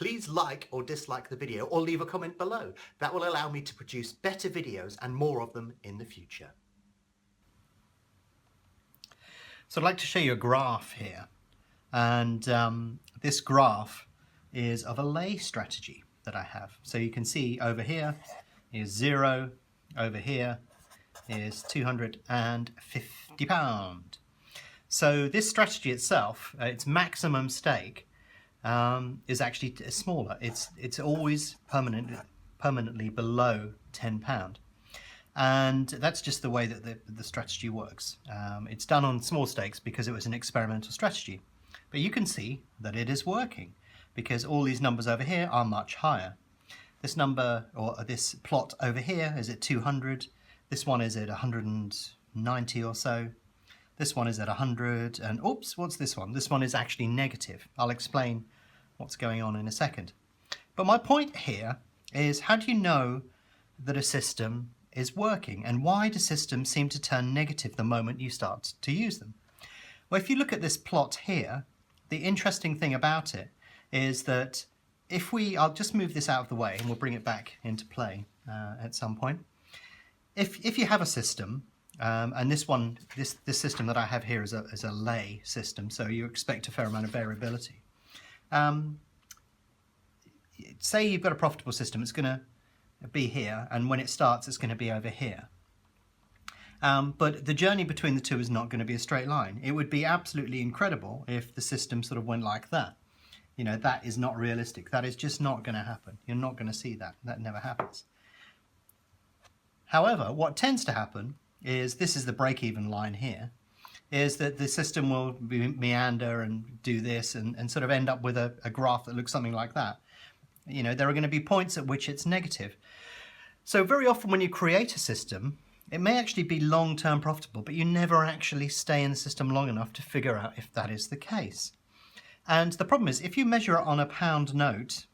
please like or dislike the video or leave a comment below. That will allow me to produce better videos and more of them in the future. So I'd like to show you a graph here, and this graph is of a lay strategy that I have. So you can see over here is 0, over here is £250. So this strategy itself, its maximum stake is actually smaller. It's always permanently below £10. And that's just the way that the strategy works. It's done on small stakes because it was an experimental strategy. But you can see that it is working because all these numbers over here are much higher. This number, or this plot over here, is at 200. This one is at 190 or so. This one is at 100, and oops, what's this one? This one is actually negative. I'll explain what's going on in a second. But my point here is, how do you know that a system is working, and why do systems seem to turn negative the moment you start to use them? Well, if you look at this plot here, the interesting thing about it is that I'll just move this out of the way and we'll bring it back into play at some point. If you have a system, and this system that I have here is a lay system, so you expect a fair amount of variability. Say you've got a profitable system, it's going to be here, and when it starts it's going to be over here. But the journey between the two is not going to be a straight line. It would be absolutely incredible if the system sort of went like that. You know, that is not realistic. That is just not going to happen. You're not going to see that. That never happens. However, what tends to happen is, this is the break-even line here, is that the system will meander and do this and sort of end up with a graph that looks something like that. You know, there are going to be points at which it's negative. So very often when you create a system, it may actually be long-term profitable, but you never actually stay in the system long enough to figure out if that is the case. And the problem is, if you measure it on a pound note,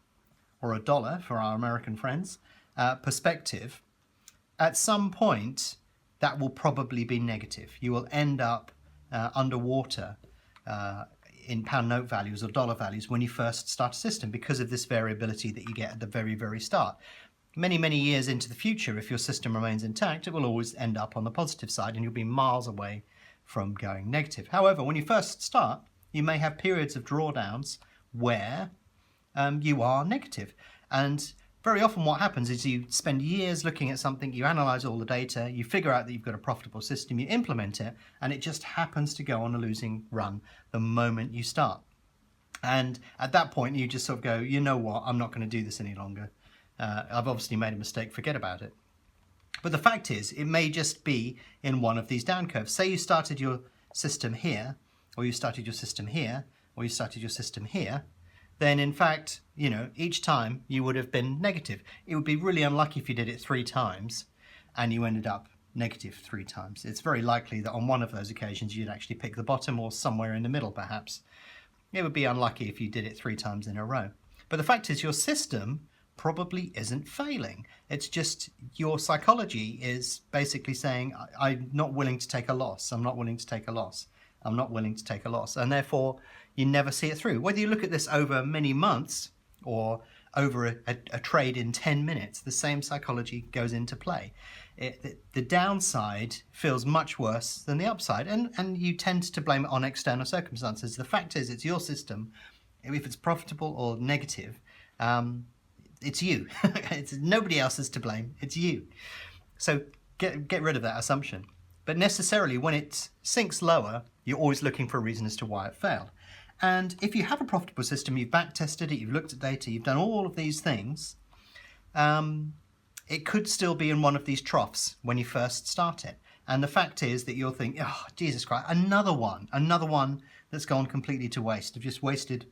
or a dollar for our American friends, perspective, at some point that will probably be negative. You will end up underwater in pound note values or dollar values when you first start a system, because of this variability that you get at the very, very start. Many, many years into the future, if your system remains intact, it will always end up on the positive side and you'll be miles away from going negative. However, when you first start, you may have periods of drawdowns where you are negative. And very often what happens is you spend years looking at something, you analyze all the data, you figure out that you've got a profitable system, you implement it, and it just happens to go on a losing run the moment you start. And at that point, you just sort of go, you know what, I'm not going to do this any longer. I've obviously made a mistake, forget about it. But the fact is, it may just be in one of these down curves. Say you started your system here, or you started your system here, or you started your system here, then in fact, you know, each time you would have been negative. It would be really unlucky if you did it 3 times and you ended up negative 3 times. It's very likely that on one of those occasions you'd actually pick the bottom, or somewhere in the middle perhaps. It would be unlucky if you did it 3 times in a row. But the fact is, your system probably isn't failing. It's just your psychology is basically saying, I'm not willing to take a loss. I'm not willing to take a loss. I'm not willing to take a loss. And therefore, you never see it through. Whether you look at this over many months or over a trade in 10 minutes, the same psychology goes into play. The downside feels much worse than the upside, and you tend to blame it on external circumstances. The fact is, it's your system. If it's profitable or negative, it's you. It's nobody else is to blame. It's you. So get rid of that assumption. But necessarily, when it sinks lower, you're always looking for a reason as to why it failed. And if you have a profitable system, you've back-tested it, you've looked at data, you've done all of these things, it could still be in one of these troughs when you first start it. And the fact is that you'll think, oh, Jesus Christ, another one that's gone completely to waste. I've just wasted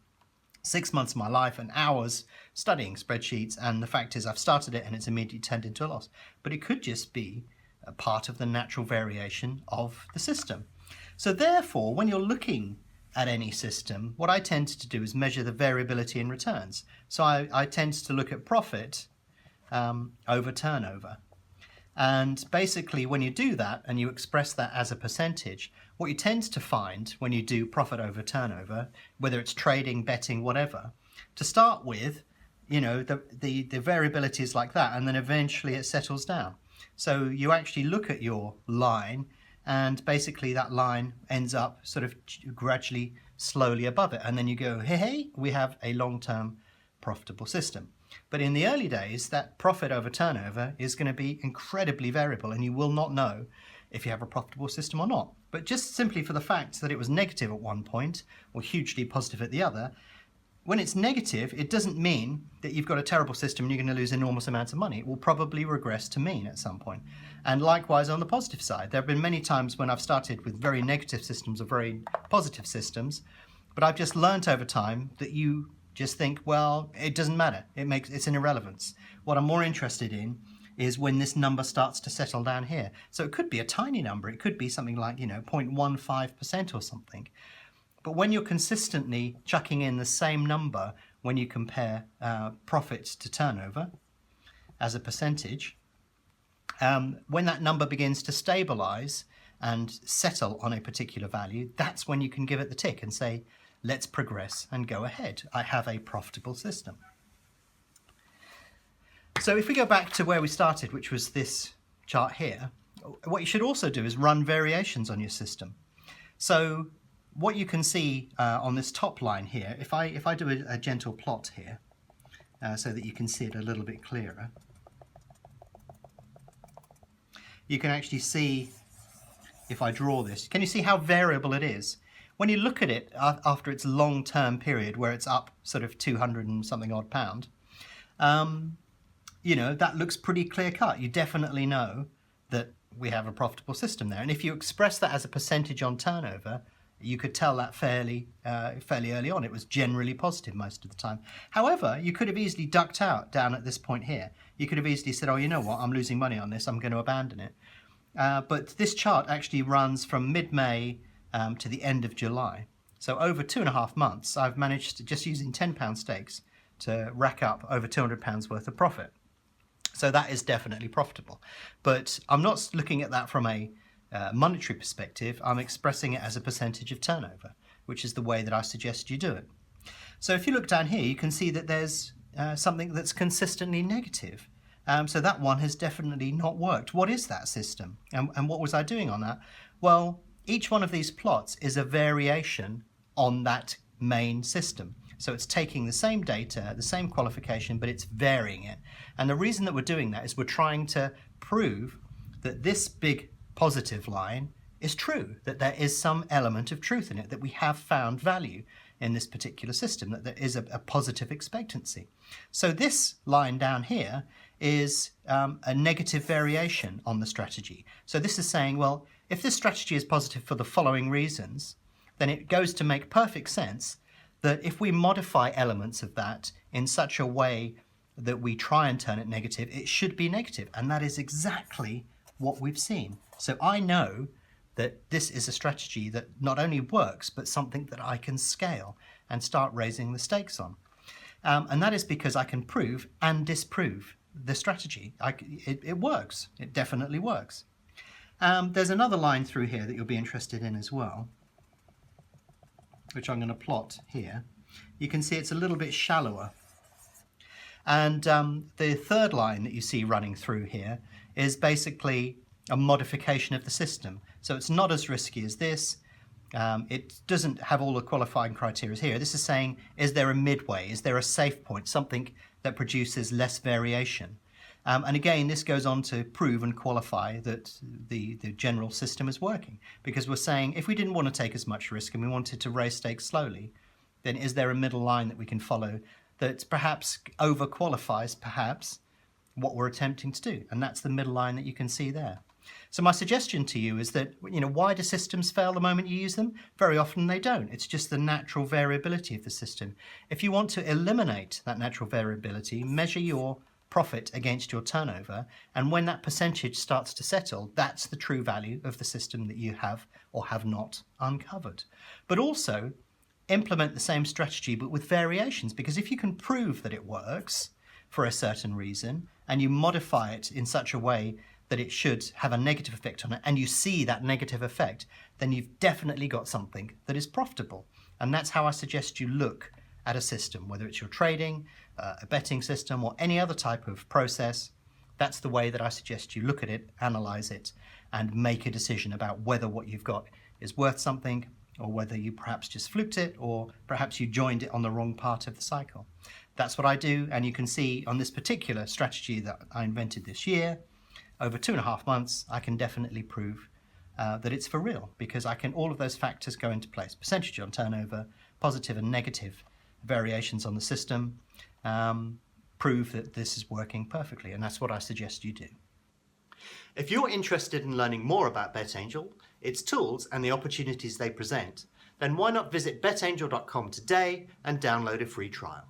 6 months of my life and hours studying spreadsheets, and the fact is I've started it and it's immediately turned into a loss. But it could just be a part of the natural variation of the system. So therefore, when you're looking at any system, what I tend to do is measure the variability in returns. So I tend to look at profit over turnover. And basically, when you do that and you express that as a percentage, what you tend to find when you do profit over turnover, whether it's trading, betting, whatever, to start with, you know, the variability is like that, and then eventually it settles down. So you actually look at your line, and basically that line ends up sort of gradually, slowly above it, and then you go, hey, we have a long-term profitable system. But in the early days, that profit over turnover is going to be incredibly variable, and you will not know if you have a profitable system or not. But just simply for the fact that it was negative at one point or hugely positive at the other, when it's negative, it doesn't mean that you've got a terrible system and you're going to lose enormous amounts of money. It will probably regress to mean at some point. And likewise on the positive side, there have been many times when I've started with very negative systems or very positive systems, but I've just learnt over time that you just think, well, it doesn't matter. It's an irrelevance. What I'm more interested in is when this number starts to settle down here. So it could be a tiny number. It could be something like, 0.15% or something. But when you're consistently chucking in the same number when you compare profits to turnover as a percentage, when that number begins to stabilize and settle on a particular value, that's when you can give it the tick and say, let's progress and go ahead. I have a profitable system. So if we go back to where we started, which was this chart here, what you should also do is run variations on your system. So what you can see on this top line here, if I do a gentle plot here, so that you can see it a little bit clearer, you can actually see, if I draw this, can you see how variable it is? When you look at it after its long-term period where it's up sort of 200 and something odd pound, that looks pretty clear-cut. You definitely know that we have a profitable system there. And if you express that as a percentage on turnover, you could tell that fairly early on. It was generally positive most of the time. However, you could have easily ducked out down at this point here. You could have easily said, oh, you know what, I'm losing money on this, I'm going to abandon it. But this chart actually runs from mid-May to the end of July. So over 2.5 months, I've managed to, just using £10 stakes, to rack up over £200 worth of profit. So that is definitely profitable. But I'm not looking at that from a monetary perspective. I'm expressing it as a percentage of turnover, which is the way that I suggest you do it. So if you look down here, you can see that there's something that's consistently negative. So that one has definitely not worked. What is that system? And what was I doing on that? Well, each one of these plots is a variation on that main system. So it's taking the same data, the same qualification, but it's varying it. And the reason that we're doing that is we're trying to prove that this big positive line is true, that there is some element of truth in it, that we have found value in this particular system, that there is a positive expectancy. So this line down here is a negative variation on the strategy. So this is saying, well, if this strategy is positive for the following reasons, then it goes to make perfect sense that if we modify elements of that in such a way that we try and turn it negative, it should be negative. And that is exactly what we've seen. So I know that this is a strategy that not only works, but something that I can scale and start raising the stakes on. And that is because I can prove and disprove the strategy. It works. It definitely works. There's another line through here that you'll be interested in as well, which I'm going to plot here. You can see it's a little bit shallower. And the third line that you see running through here is basically a modification of the system. So it's not as risky as this. It doesn't have all the qualifying criteria here. This is saying, is there a midway? Is there a safe point? Something that produces less variation? And again, this goes on to prove and qualify that the general system is working. Because we're saying, if we didn't want to take as much risk and we wanted to raise stakes slowly, then is there a middle line that we can follow that perhaps overqualifies perhaps what we're attempting to do? And that's the middle line that you can see there. So my suggestion to you is that, why do systems fail the moment you use them? Very often they don't. It's just the natural variability of the system. If you want to eliminate that natural variability, measure your profit against your turnover, and when that percentage starts to settle, that's the true value of the system that you have or have not uncovered. But also implement the same strategy but with variations, because if you can prove that it works for a certain reason and you modify it in such a way that it should have a negative effect on it, and you see that negative effect, then you've definitely got something that is profitable. And that's how I suggest you look at a system, whether it's your trading, a betting system, or any other type of process. That's the way that I suggest you look at it, analyze it, and make a decision about whether what you've got is worth something, or whether you perhaps just fluked it, or perhaps you joined it on the wrong part of the cycle. That's what I do, and you can see on this particular strategy that I invented this year, over 2.5 months, I can definitely prove that it's for real, because all of those factors go into place. Percentage on turnover, positive and negative variations on the system, prove that this is working perfectly, and that's what I suggest you do. If you're interested in learning more about BetAngel, its tools and the opportunities they present, then why not visit betangel.com today and download a free trial.